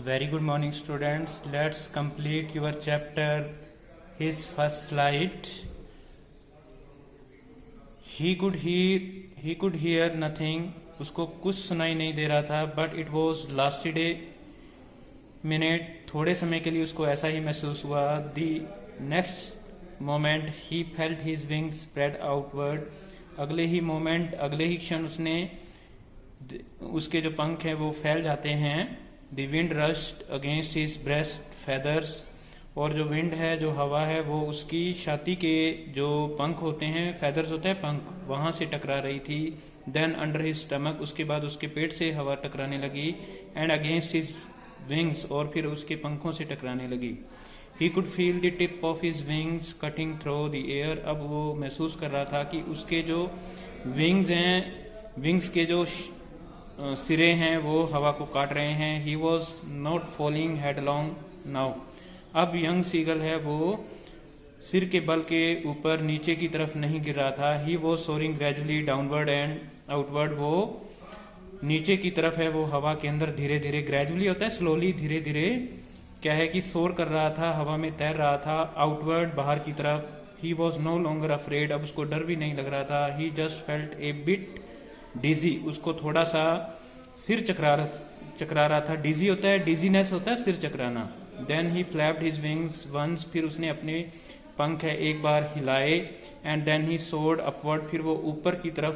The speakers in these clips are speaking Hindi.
Very good morning, students. Let's complete your chapter His First Flight. He could hear nothing. उसको कुछ सुनाई नहीं दे रहा था. But it was lasted a minute. थोड़े समय के लिए उसको ऐसा ही महसूस हुआ. The next moment he felt his wings spread outward. अगले ही क्षण उसके जो पंख हैं वो फैल जाते हैं. The wind rushed against his breast feathers. और जो विंड है, जो हवा है, वो उसकी छाती के जो पंख होते हैं, फेदर्स होते हैं पंख, वहां से टकरा रही थी. Then under his stomach, उसके बाद उसके पेट से हवा टकराने लगी. And against his wings, और फिर उसके पंखों से टकराने लगी. He could feel the tip of his wings cutting through the air. अब वो महसूस कर रहा था कि उसके जो विंग्स हैं, विंग्स के जो सिरे हैं वो हवा को काट रहे हैं. He was not falling headlong now. अब यंग सीगल है वो सिर के बल के ऊपर नीचे की तरफ नहीं गिर रहा था. He was soaring gradually downward and outward. वो नीचे की तरफ है वो हवा के अंदर धीरे धीरे, ग्रेजुअली होता है स्लोली, धीरे धीरे क्या है कि सोर कर रहा था, हवा में तैर रहा था. आउटवर्ड, बाहर की तरफ. He was no longer afraid. अब उसको डर भी नहीं लग रहा था. He just felt a bit dizzy. उसको थोड़ा सा सिर चकरा रहा था. डिजी होता है, डिजीनेस होता है सिर चकराना. Then he flapped his wings once. फिर उसने अपने पंख है एक बार हिलाए. And then he soared upward. फिर वो ऊपर की तरफ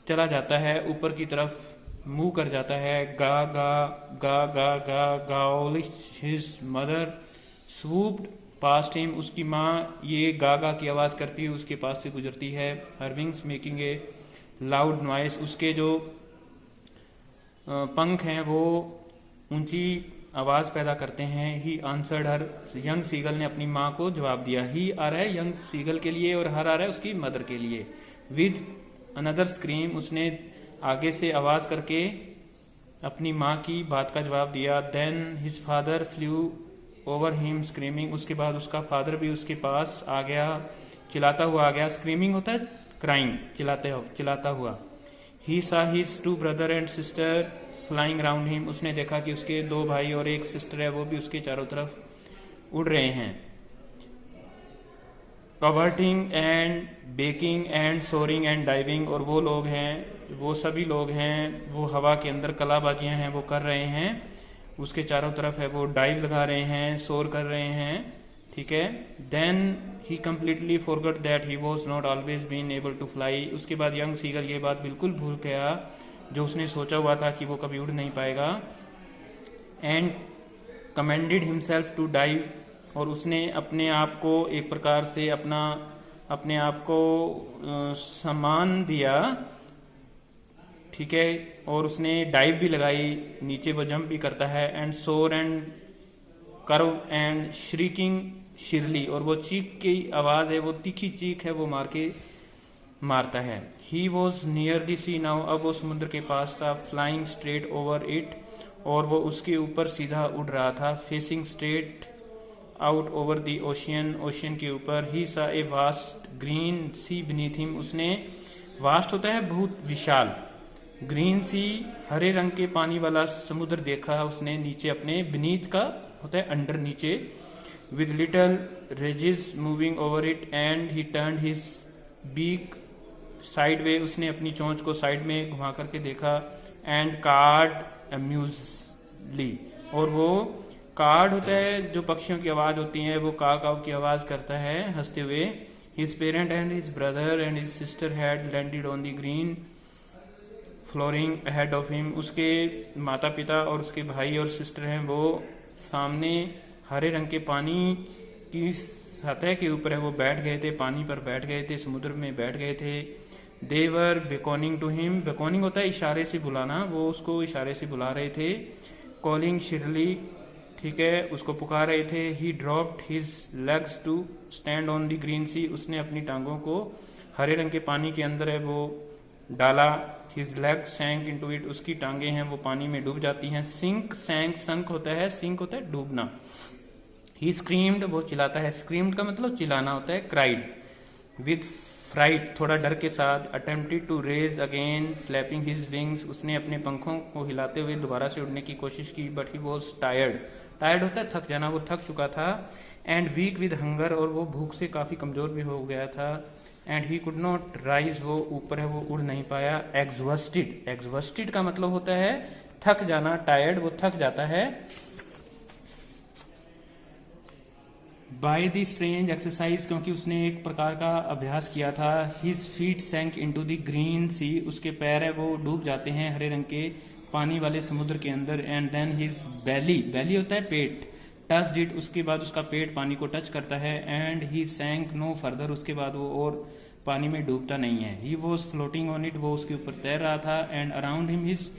चला जाता है, ऊपर की तरफ मूव कर जाता है. गा गा गा गा गा गाउलिश. His mother swooped past him. उसकी माँ ये गा गा की आवाज करती है, उसके पास से गुजरती है. Her wings making a loud noise. उसके जो पंख हैं वो ऊंची आवाज पैदा करते हैं. He answered her. Young seagull ने अपनी माँ को जवाब दिया. ही आ रहा है यंग सीगल के लिए और हर आ रहा है उसकी मदर के लिए. With another scream. उसने आगे से आवाज करके अपनी माँ की बात का जवाब दिया. Then his father flew over him screaming. उसके बाद उसका फादर भी उसके पास आ गया, चिल्लाता हुआ आ गया. स्क्रीमिंग होता है क्राइंग, चिल्लाता हुआ. He saw his two brother and sister flying around him. उसने देखा कि उसके दो भाई और एक सिस्टर है वो भी उसके चारों तरफ उड़ रहे हैं. Curveting and banking and soaring and diving. और वो लोग हैं, वो सभी लोग हैं, वो हवा के अंदर कलाबाजियां हैं वो कर रहे हैं. उसके चारों तरफ है वो डाइव लगा रहे हैं, सोर कर रहे हैं. ठीक है. Then he completely forgot that he was not always been able to fly. उसके बाद यंग सीगल ये बात बिल्कुल भूल गया जो उसने सोचा हुआ था कि वो कभी उड़ नहीं पाएगा. And commanded himself to dive. और उसने अपने आप को एक प्रकार से अपने आप को सम्मान दिया. ठीक है. और उसने डाइव भी लगाई, नीचे वो जंप भी करता है. एंड सोर एंड कर्व एंड श्रीकिंग शिरली. और वो चीख की आवाज है, वो तीखी चीख है, वो मारता है. He was near the sea now. अब वो समुद्र के पास था. Flying straight over it. और वो उसके ऊपर सीधा उड़ रहा था. Facing straight out over the ocean. Ocean के ऊपर. He saw a vast green sea beneath him. उसने, वास्ट होता है बहुत विशाल, ग्रीन सी हरे रंग के पानी वाला समुद्र देखा उसने नीचे अपने. बीनीथ का होता है अंडर, नीचे. With little ridges moving over it. And he turned his beak sideways. उसने अपनी चोंच को साइड में घुमा करके देखा. And called amusedly. और वो कार्ड होता है जो पक्षियों की आवाज होती है, वो काव की आवाज करता है हंसते हुए. His parent and his brother and his sister had landed on the green flooring ahead of him. उसके माता पिता और उसके भाई और सिस्टर हैं वो सामने हरे रंग के पानी की सतह के ऊपर है वो बैठ गए थे, पानी पर बैठ गए थे, समुद्र में बैठ गए थे. दे वर बेकॉनिंग टू हिम. बेकॉनिंग होता है इशारे से बुलाना, वो उसको इशारे से बुला रहे थे. Calling Shirley. ठीक है, उसको पुकार रहे थे. He dropped his legs to stand on the green sea. उसने अपनी टांगों को हरे रंग के पानी के अंदर है वो डाला. His leg sank into it. उसकी टांगे हैं वो पानी में डूब जाती हैं. सिंक सैंक, संक होता है, सिंक होता है डूबना. ही स्क्रीम्ड. वो चिल्लाता है. स्क्रीम्ड का मतलब चिल्लाना होता है. क्राइड. विद फ्राइट, थोड़ा डर के साथ, attempted to raise again flapping his wings, उसने अपने पंखों को हिलाते हुए दोबारा से उड़ने की कोशिश की, but he was tired, tired होता है थक जाना, वो थक चुका था, एंड वीक विद हंगर, और वो भूख से काफ़ी कमज़ोर भी हो गया था, and he could not rise, वो ऊपर है वो उड़ नहीं पाया, एग्जॉस्टेड, एग्जॉस्टेड का मतलब होता है थक जाना, टायर्ड वो थक जाता है, बाय द स्ट्रेंज एक्सरसाइज, क्योंकि उसने एक प्रकार का अभ्यास किया था, his feet sank into the green sea, उसके पैर है वो डूब जाते हैं हरे रंग के पानी वाले समुद्र के अंदर, एंड देन हिज बैली, बैली होता है पेट, टच डिड, उसके बाद उसका पेट पानी को टच करता है, एंड ही सैंक नो फर्दर, उसके बाद वो और पानी में डूबता नहीं है, he was floating on it, वो उसके ऊपर तैर रहा था, and around him his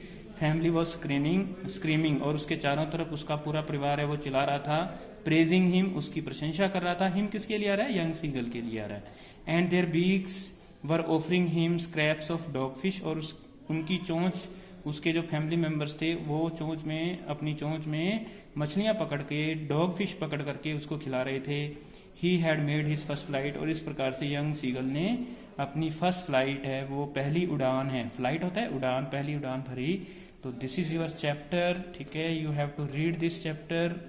family was screaming, और उसके चारों तरफ उसका पूरा परिवार है वो चिल्ला रहा था, प्रेजिंग हिम, उसकी प्रशंसा कर रहा था, हिम किसके लिए आ रहा है, यंग सीगल के लिए आ रहा है, and their beaks were offering him scraps of dogfish, और उनकी चोंच, उसके जो फैमिली मेंबर्स थे वो चोंच में, अपनी चोंच में मछलियां पकड़ के, डॉग फिश पकड़ करके उसको खिला रहे थे, he had made his first flight, और इस प्रकार से यंग सीगल ने अपनी फर्स्ट फ्लाइट है वो पहली उड़ान है, फ्लाइट होता है उड़ान, पहली उड़ान भरी, तो दिस इज योर चैप्टर, ठीक है, you have to read this chapter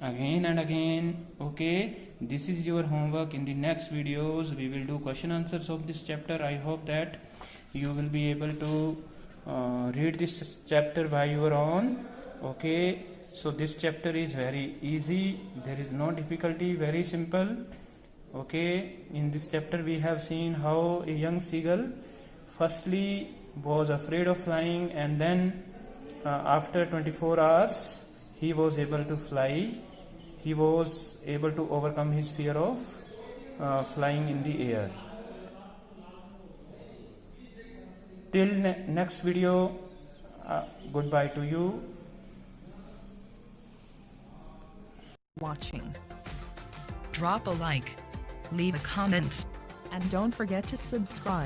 again and again, okay, this is your homework. In the next videos we will do question answers of this chapter. I hope that you will be able to read this chapter by your own, okay. So this chapter is very easy, there is no difficulty, very simple, okay. In this chapter we have seen how a young seagull firstly was afraid of flying, and then after 24 hours he was able to fly, he was able to overcome his fear of flying in the air. Till next video, goodbye to you. Watching. Drop a like, leave a comment, and don't forget to subscribe.